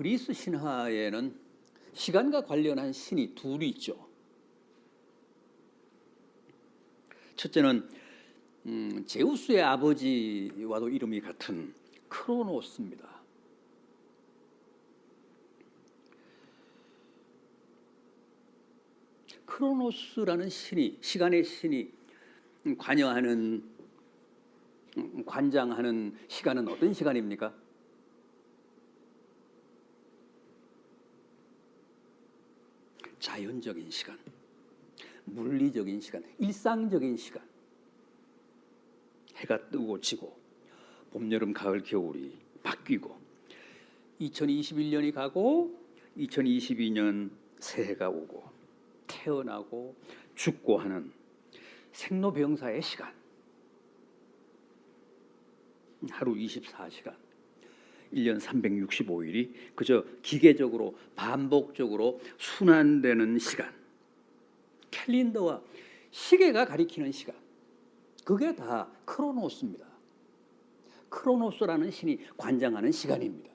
그리스 신화에는 시간과 관련한 신이 둘이 있죠. 첫째는 제우스의 아버지와도 이름이 같은 크로노스입니다. 크로노스라는 신이, 시간의 신이 관장하는 시간은 어떤 시간입니까? 자연적인 시간, 물리적인 시간, 일상적인 시간. 해가 뜨고 지고 봄, 여름, 가을, 겨울이 바뀌고 2021년이 가고 2022년 새해가 오고 태어나고 죽고 하는 생로병사의 시간. 하루 24시간, 1년 365일이 그저 기계적으로 반복적으로 순환되는 시간. 캘린더와 시계가 가리키는 시간. 그게 다 크로노스입니다. 크로노스라는 신이 관장하는 시간입니다.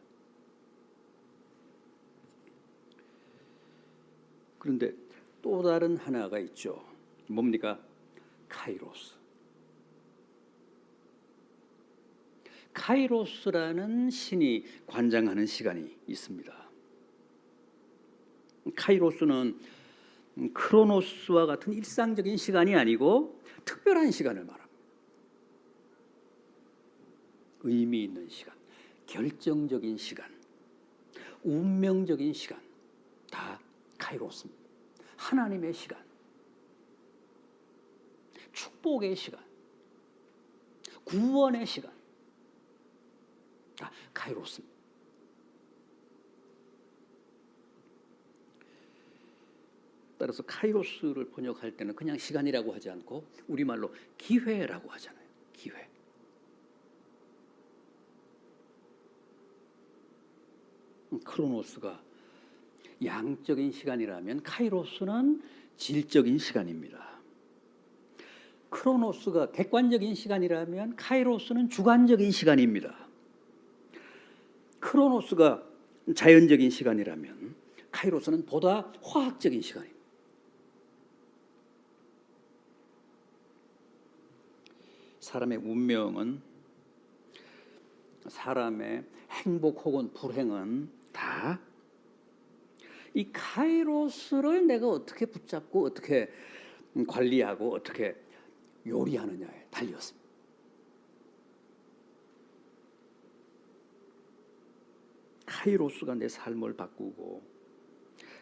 그런데 또 다른 하나가 있죠. 뭡니까? 카이로스. 카이로스라는 신이 관장하는 시간이 있습니다. 카이로스는 크로노스와 같은 일상적인 시간이 아니고 특별한 시간을 말합니다. 의미 있는 시간, 결정적인 시간, 운명적인 시간, 다 카이로스입니다. 하나님의 시간, 축복의 시간, 구원의 시간, 다 카이로스입니다. 따라서 카이로스를 번역할 때는 그냥 시간이라고 하지 않고 우리말로 기회라고 하잖아요. 기회. 크로노스가 양적인 시간이라면 카이로스는 질적인 시간입니다. 크로노스가 객관적인 시간이라면 카이로스는 주관적인 시간입니다. 크로노스가 자연적인 시간이라면 카이로스는 보다 화학적인 시간입니다. 사람의 운명은, 사람의 행복 혹은 불행은 다 이 카이로스를 내가 어떻게 붙잡고 어떻게 관리하고 어떻게 요리하느냐에 달렸습니다. 카이로스가 내 삶을 바꾸고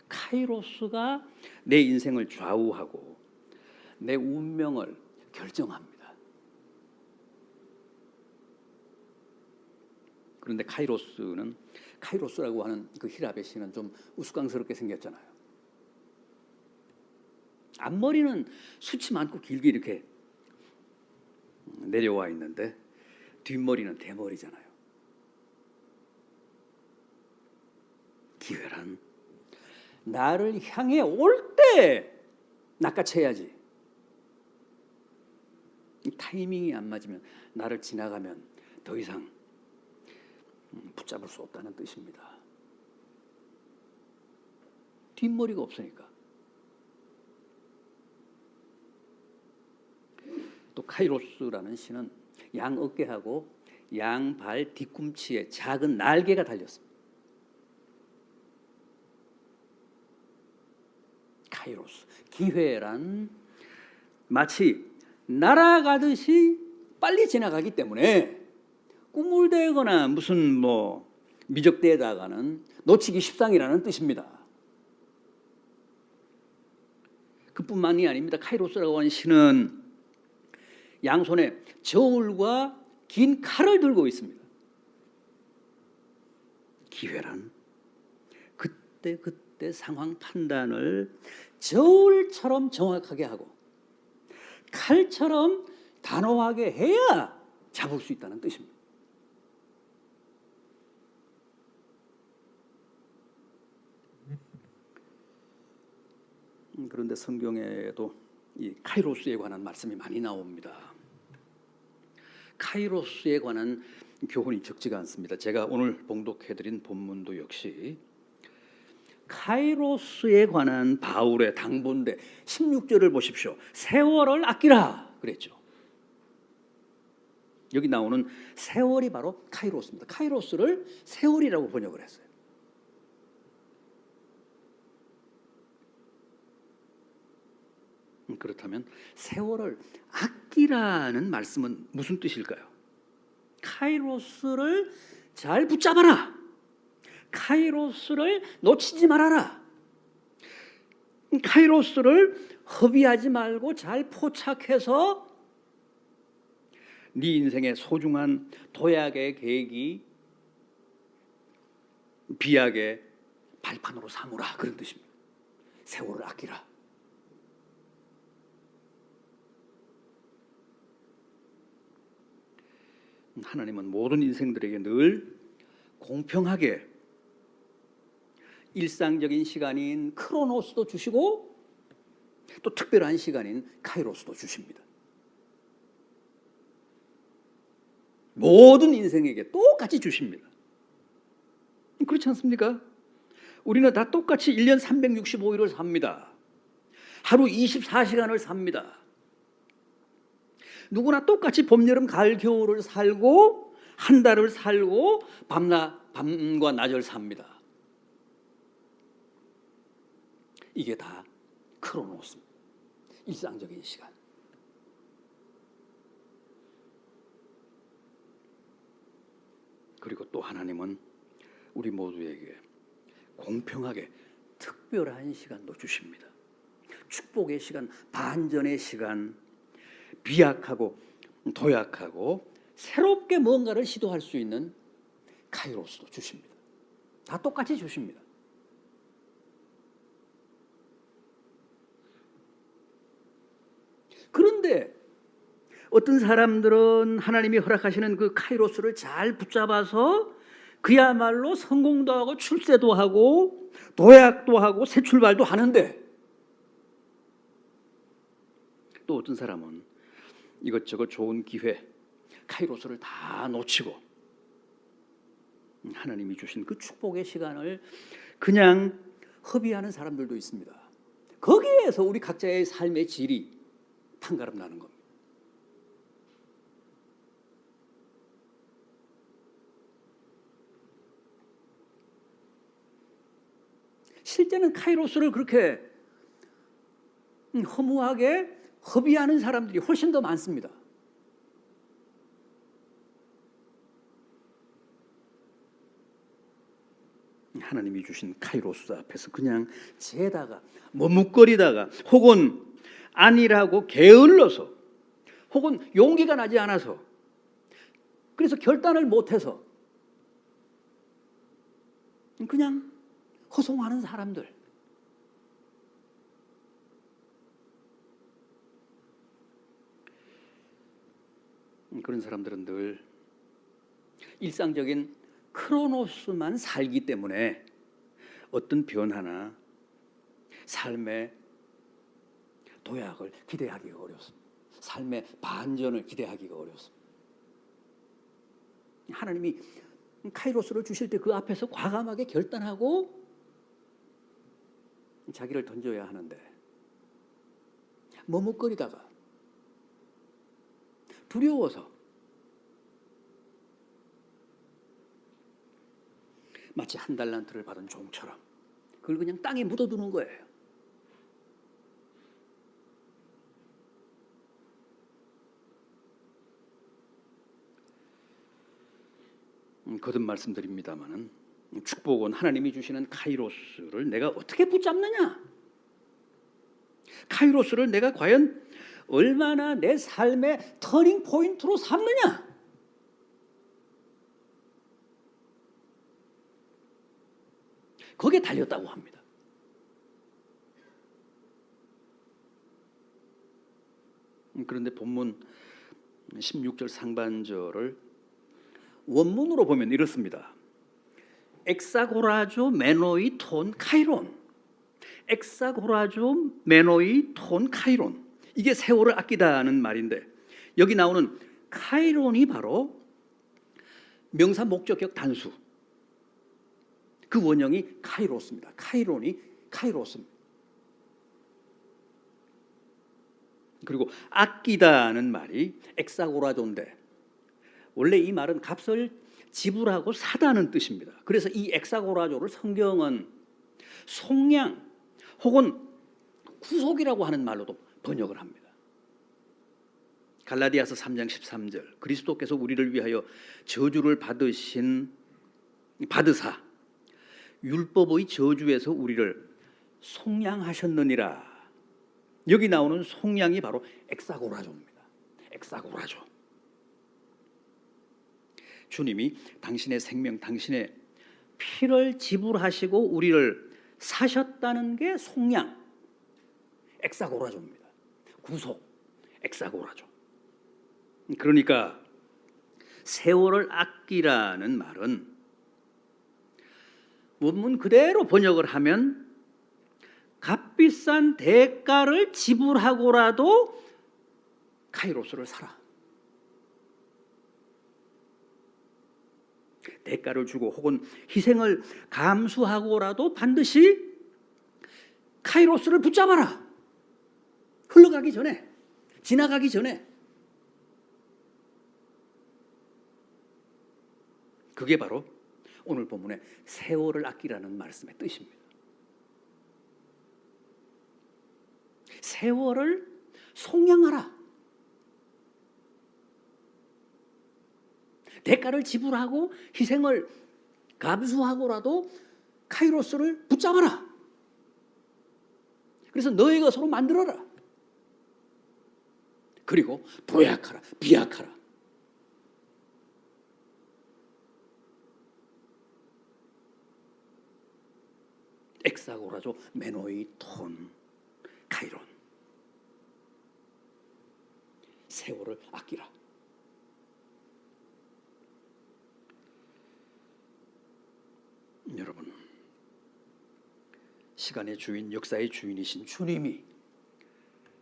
카이로스가 내 인생을 좌우하고 내 운명을 결정합니다. 그런데 카이로스라고 하는 그 히라베 시는 좀 우스꽝스럽게 생겼잖아요. 앞머리는 숱이 많고 길게 이렇게 내려와 있는데 뒷머리는 대머리잖아요. 기회란 나를 향해 올 때 낚아채야지. 타이밍이 안 맞으면, 나를 지나가면 더 이상 붙잡을 수 없다는 뜻입니다. 뒷머리가 없으니까. 또 카이로스라는 신은 양 어깨하고 양 발 뒤꿈치에 작은 날개가 달렸습니다. 카이로스, 기회란 마치 날아가듯이 빨리 지나가기 때문에 꾸물대거나 무슨 미적대에다가는 놓치기 십상이라는 뜻입니다. 그뿐만이 아닙니다. 카이로스라고 하는 신은 양손에 저울과 긴 칼을 들고 있습니다. 기회란 그때 상황 판단을 저울처럼 정확하게 하고 칼처럼 단호하게 해야 잡을 수 있다는 뜻입니다. 그런데 성경에도 이 카이로스에 관한 말씀이 많이 나옵니다. 카이로스에 관한 교훈이 적지가 않습니다. 제가 오늘 봉독해드린 본문도 역시 카이로스에 관한 바울의 당부인데 16절을 보십시오. 세월을 아끼라 그랬죠. 여기 나오는 세월이 바로 카이로스입니다. 카이로스를 세월이라고 번역을 했어요. 그렇다면 세월을 아끼라는 말씀은 무슨 뜻일까요? 카이로스를 잘 붙잡아라. 카이로스를 놓치지 말아라. 카이로스를 허비하지 말고 잘 포착해서 네 인생의 소중한 도약의 계기, 비약의 발판으로 삼으라. 그런 뜻입니다. 세월을 아끼라. 하나님은 모든 인생들에게 늘 공평하게 일상적인 시간인 크로노스도 주시고 또 특별한 시간인 카이로스도 주십니다. 모든 인생에게 똑같이 주십니다. 그렇지 않습니까? 우리는 다 똑같이 1년 365일을 삽니다. 하루 24시간을 삽니다. 누구나 똑같이 봄, 여름, 가을, 겨울을 살고 한 달을 살고 밤과 낮을 삽니다. 이게 다 크로노스입니다. 일상적인 시간. 그리고 또 하나님은 우리 모두에게 공평하게 특별한 시간도 주십니다. 축복의 시간, 반전의 시간, 비약하고 도약하고 새롭게 뭔가를 시도할 수 있는 카이로스도 주십니다. 다 똑같이 주십니다. 그런데 어떤 사람들은 하나님이 허락하시는 그 카이로스를 잘 붙잡아서 그야말로 성공도 하고 출세도 하고 도약도 하고 새 출발도 하는데, 또 어떤 사람은 이것저것 좋은 기회, 카이로스를 다 놓치고 하나님이 주신 그 축복의 시간을 그냥 허비하는 사람들도 있습니다. 거기에서 우리 각자의 삶의 질이 판가름 나는 겁니다. 실제는 카이로스를 그렇게 허무하게 허비하는 사람들이 훨씬 더 많습니다. 하나님이 주신 카이로스 앞에서 그냥 재다가 머뭇거리다가 혹은 아니라고 게을러서 혹은 용기가 나지 않아서 그래서 결단을 못해서 그냥 허송하는 사람들, 그런 사람들은 늘 일상적인 크로노스만 살기 때문에 어떤 변화나 삶의 도약을 기대하기가 어렵습니다. 삶의 반전을 기대하기가 어렵습니다. 하나님이 카이로스를 주실 때 그 앞에서 과감하게 결단하고 자기를 던져야 하는데 머뭇거리다가 두려워서 마치 한 달란트를 받은 종처럼 그걸 그냥 땅에 묻어두는 거예요. 거듭 말씀드립니다마는 축복은 하나님이 주시는 카이로스를 내가 어떻게 붙잡느냐? 카이로스를 내가 과연 얼마나 내 삶의 터닝 포인트로 삼느냐? 거기에 달렸다고 합니다. 그런데 본문 16절 상반절을 원문으로 보면 이렇습니다. 엑사고라조 메노이 톤 카이론. 엑사고라조 메노이 톤 카이론. 이게 세월을 아끼다는 말인데 여기 나오는 카이론이 바로 명사 목적격 단수. 그 원형이 카이로스입니다. 카이론이 카이로스입니다. 그리고 아끼다는 말이 엑사고라조인데 원래 이 말은 값을 지불하고 사다는 뜻입니다. 그래서 이 엑사고라조를 성경은 속량 혹은 구속이라고 하는 말로도 번역을 합니다. 갈라디아서 3장 13절 그리스도께서 우리를 위하여 저주를 받으사 율법의 저주에서 우리를 속량하셨느니라. 여기 나오는 속량이 바로 엑사고라조입니다. 엑사고라조. 주님이 당신의 생명, 당신의 피를 지불하시고 우리를 사셨다는 게 속량, 엑사고라조입니다. 구속, 엑사고라조. 그러니까 세월을 아끼라는 말은 원문 그대로 번역을 하면 값비싼 대가를 지불하고라도 카이로스를 사라. 대가를 주고 혹은 희생을 감수하고라도 반드시 카이로스를 붙잡아라. 흘러가기 전에, 지나가기 전에. 그게 바로 오늘 본문의 세월을 아끼라는 말씀의 뜻입니다. 세월을 속량하라. 대가를 지불하고 희생을 감수하고라도 카이로스를 붙잡아라. 그래서 너의 것으로 만들어라. 그리고 도약하라, 비약하라. 엑사고라조, 메노이, 톤, 카이론. 세월을 아끼라. 여러분, 시간의 주인, 역사의 주인이신 주님이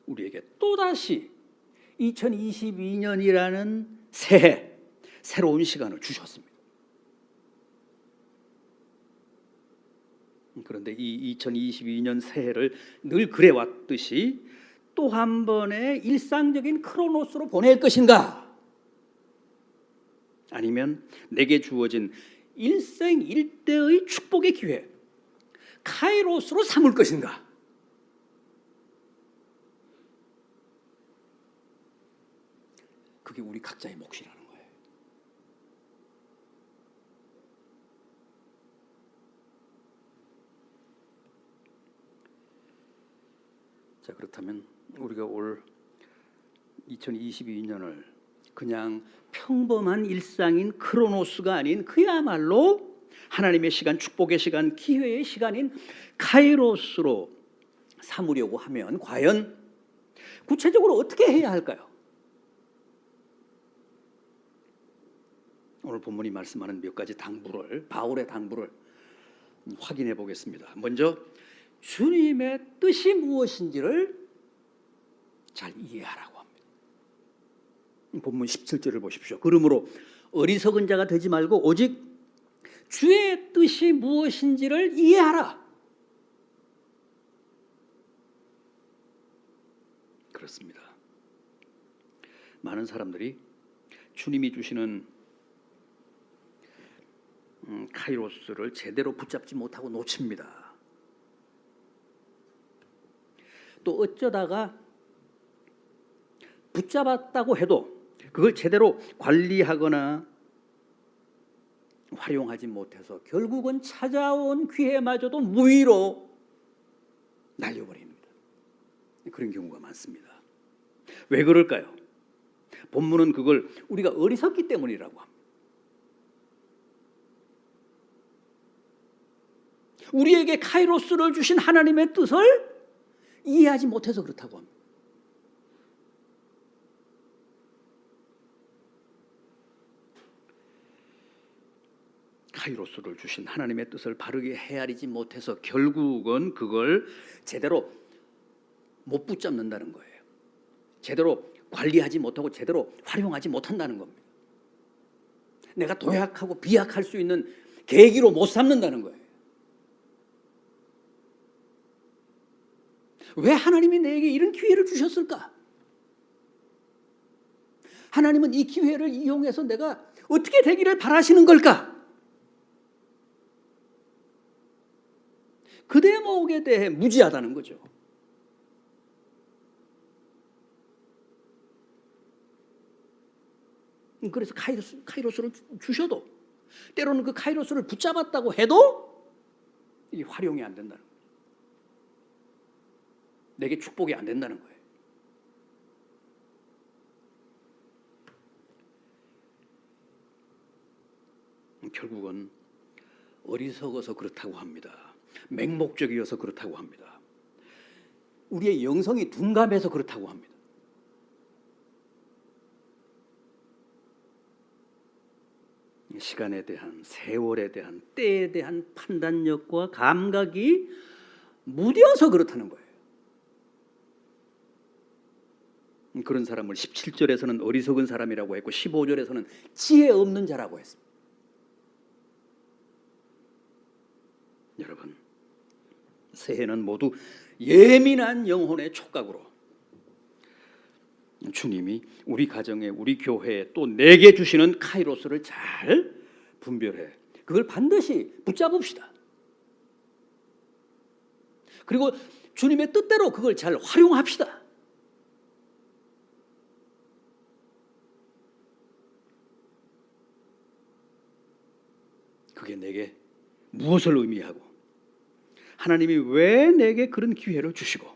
우리에게 또다시 2022년이라는 새해, 새로운 시간을 주셨습니다. 그런데 이 2022년 새해를 늘 그래왔듯이 또 한 번의 일상적인 크로노스로 보낼 것인가? 아니면 내게 주어진 일생일대의 축복의 기회, 카이로스로 삼을 것인가? 그게 우리 각자의 몫이라는 거예요. 자, 그렇다면 우리가 올 2022년을 그냥 평범한 일상인 크로노스가 아닌 그야말로 하나님의 시간, 축복의 시간, 기회의 시간인 카이로스로 삼으려고 하면 과연 구체적으로 어떻게 해야 할까요? 오늘 본문이 말씀하는 몇 가지 당부를, 바울의 당부를 확인해 보겠습니다. 먼저 주님의 뜻이 무엇인지를 잘 이해하라고 합니다. 본문 17절을 보십시오. 그러므로 어리석은 자가 되지 말고 오직 주의 뜻이 무엇인지를 이해하라. 그렇습니다. 많은 사람들이 주님이 주시는 카이로스를 제대로 붙잡지 못하고 놓칩니다. 또 어쩌다가 붙잡았다고 해도 그걸 제대로 관리하거나 활용하지 못해서 결국은 찾아온 기회마저도 무의로 날려버립니다. 그런 경우가 많습니다. 왜 그럴까요? 본문은 그걸 우리가 어리석기 때문이라고 합니다. 우리에게 카이로스를 주신 하나님의 뜻을 이해하지 못해서 그렇다고 합니다. 카이로스를 주신 하나님의 뜻을 바르게 헤아리지 못해서 결국은 그걸 제대로 못 붙잡는다는 거예요. 제대로 관리하지 못하고 제대로 활용하지 못한다는 겁니다. 내가 도약하고 비약할 수 있는 계기로 못 삼는다는 거예요. 왜 하나님이 내게 이런 기회를 주셨을까? 하나님은 이 기회를 이용해서 내가 어떻게 되기를 바라시는 걸까? 그 대목에 대해 무지하다는 거죠. 그래서 카이로스를 주셔도, 때로는 그 카이로스를 붙잡았다고 해도 이게 활용이 안 된다는 거예요. 내게 축복이 안 된다는 거예요. 결국은 어리석어서 그렇다고 합니다. 맹목적이어서 그렇다고 합니다. 우리의 영성이 둔감해서 그렇다고 합니다. 시간에 대한, 세월에 대한, 때에 대한 판단력과 감각이 무뎌서 그렇다는 거예요. 그런 사람을 17절에서는 어리석은 사람이라고 했고 15절에서는 지혜 없는 자라고 했습니다. 여러분, 새해는 모두 예민한 영혼의 촉각으로 주님이 우리 가정에, 우리 교회에 또 내게 주시는 카이로스를 잘 분별해 그걸 반드시 붙잡읍시다. 그리고 주님의 뜻대로 그걸 잘 활용합시다. 그게 내게 무엇을 의미하고 하나님이 왜 내게 그런 기회를 주시고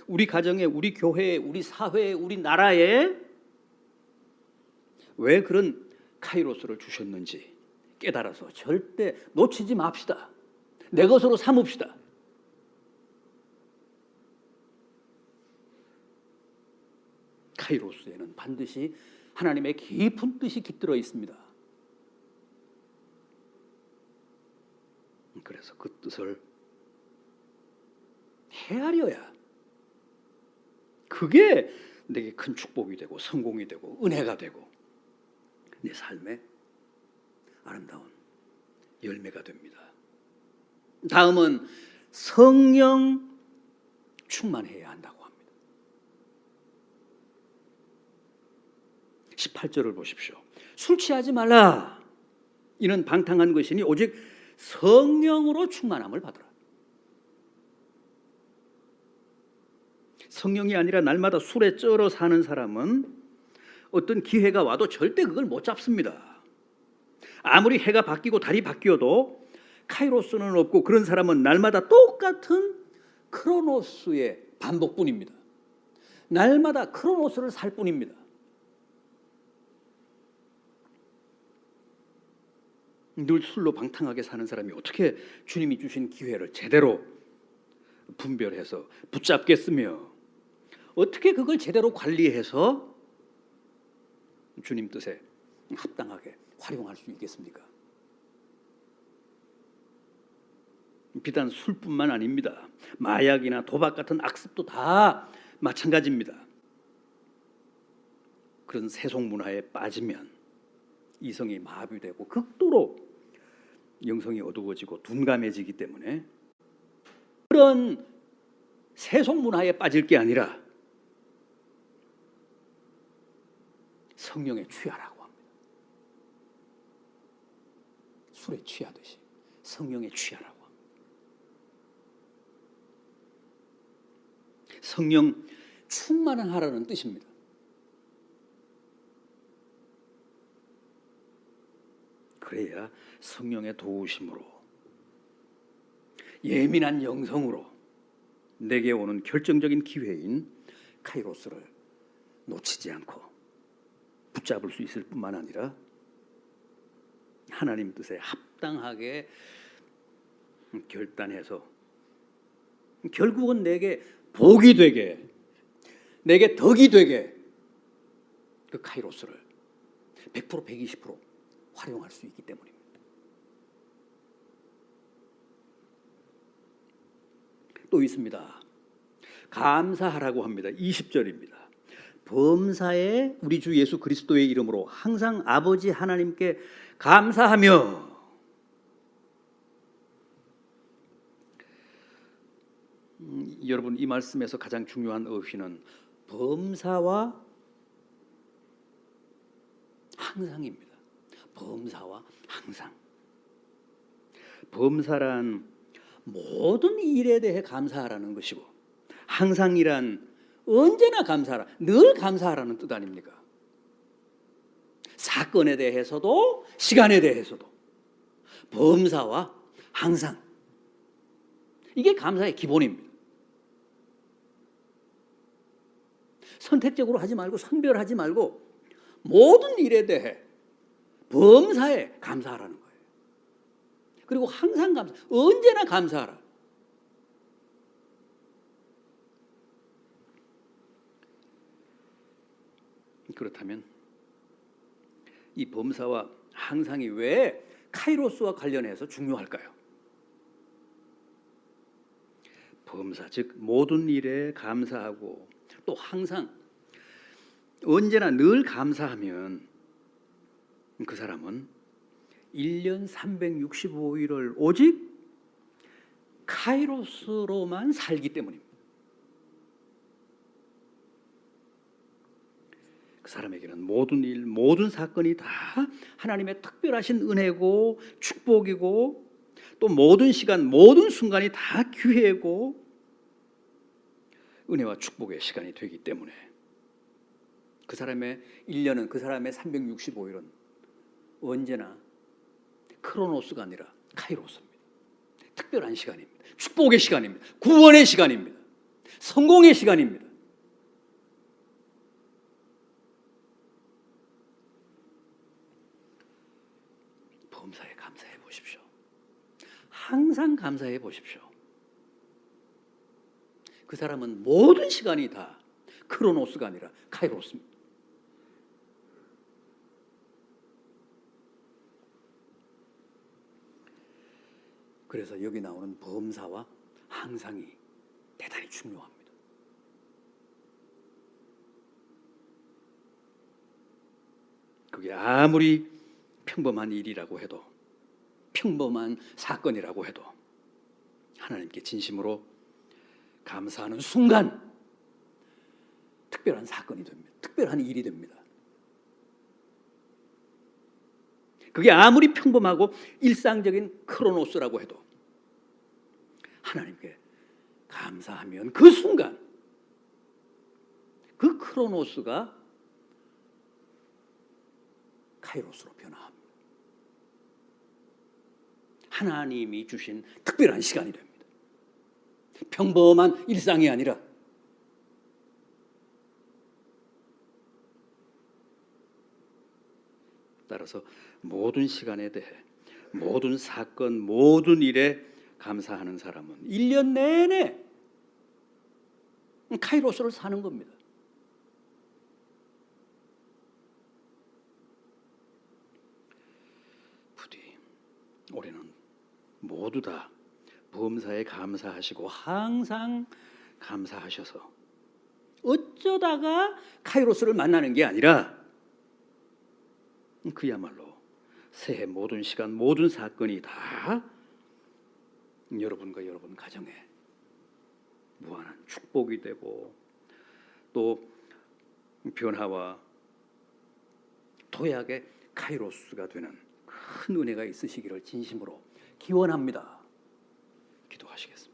우리 가정에, 우리 교회에, 우리 사회에, 우리 나라에 왜 그런 카이로스를 주셨는지 깨달아서 절대 놓치지 맙시다. 내 것으로 삼읍시다. 카이로스에는 반드시 하나님의 깊은 뜻이 깃들어 있습니다. 그래서 그 뜻을 헤아려야 그게 내게 큰 축복이 되고 성공이 되고 은혜가 되고 내 삶의 아름다운 열매가 됩니다. 다음은 성령 충만해야 한다고 합니다. 18절을 보십시오. 술 취하지 말라. 이는 방탕한 것이니 오직 성령으로 충만함을 받으라. 성령이 아니라 날마다 술에 쩔어 사는 사람은 어떤 기회가 와도 절대 그걸 못 잡습니다. 아무리 해가 바뀌고 달이 바뀌어도 카이로스는 없고 그런 사람은 날마다 똑같은 크로노스의 반복뿐입니다. 날마다 크로노스를 살 뿐입니다. 늘 술로 방탕하게 사는 사람이 어떻게 주님이 주신 기회를 제대로 분별해서 붙잡겠으며 어떻게 그걸 제대로 관리해서 주님 뜻에 합당하게 활용할 수 있겠습니까? 비단 술뿐만 아닙니다. 마약이나 도박 같은 악습도 다 마찬가지입니다. 그런 세속 문화에 빠지면 이성이 마비되고 극도로 영성이 어두워지고 둔감해지기 때문에 그런 세속 문화에 빠질 게 아니라 성령에 취하라고 합니다. 술에 취하듯이 성령에 취하라고 합니다. 성령 충만하라는 뜻입니다. 그래야 성령의 도우심으로 예민한 영성으로 내게 오는 결정적인 기회인 카이로스를 놓치지 않고 붙잡을 수 있을 뿐만 아니라 하나님 뜻에 합당하게 결단해서 결국은 내게 복이 되게, 내게 덕이 되게 그 카이로스를 100%, 120% 활용할 수 있기 때문입니다. 또 있습니다. 감사하라고 합니다. 20절입니다. 범사에 우리 주 예수 그리스도의 이름으로 항상 아버지 하나님께 감사하며, 여러분 이 말씀에서 가장 중요한 어휘는 범사와 항상입니다. 범사와 항상. 범사란 모든 일에 대해 감사하라는 것이고, 항상이란 언제나 감사하라, 늘 감사하라는 뜻 아닙니까? 사건에 대해서도 시간에 대해서도 범사와 항상, 이게 감사의 기본입니다. 선택적으로 하지 말고 선별하지 말고 모든 일에 대해 범사에 감사하라는 거예요. 그리고 항상 감사, 언제나 감사하라. 그렇다면 이 범사와 항상이 왜 카이로스와 관련해서 중요할까요? 범사, 즉 모든 일에 감사하고 또 항상 언제나 늘 감사하면 그 사람은 1년 365일을 오직 카이로스로만 살기 때문입니다. 그 사람에게는 모든 일, 모든 사건이 다 하나님의 특별하신 은혜고 축복이고, 또 모든 시간, 모든 순간이 다 기회고 은혜와 축복의 시간이 되기 때문에 그 사람의 1년은, 그 사람의 365일은 언제나 크로노스가 아니라 카이로스입니다. 특별한 시간입니다. 축복의 시간입니다. 구원의 시간입니다. 성공의 시간입니다. 범사에 감사해 보십시오. 항상 감사해 보십시오. 그 사람은 모든 시간이 다 크로노스가 아니라 카이로스입니다. 그래서 여기 나오는 범사와 항상이 대단히 중요합니다. 그게 아무리 평범한 일이라고 해도, 평범한 사건이라고 해도 하나님께 진심으로 감사하는 순간 특별한 사건이 됩니다. 특별한 일이 됩니다. 그게 아무리 평범하고 일상적인 크로노스라고 해도 하나님께 감사하면 그 순간 그 크로노스가 카이로스로 변화합니다. 하나님이 주신 특별한 시간이 됩니다. 평범한 일상이 아니라 따라서 모든 시간에 대해, 모든 사건, 모든 일에 감사하는 사람은 1년 내내 카이로스를 사는 겁니다. 부디 올해는 모두 다 범사에 감사하시고 항상 감사하셔서 어쩌다가 카이로스를 만나는 게 아니라 그야말로 새해 모든 시간, 모든 사건이 다 여러분과 여러분 가정에 무한한 축복이 되고 또 변화와 도약의 카이로스가 되는 큰 은혜가 있으시기를 진심으로 기원합니다. 기도하시겠습니다.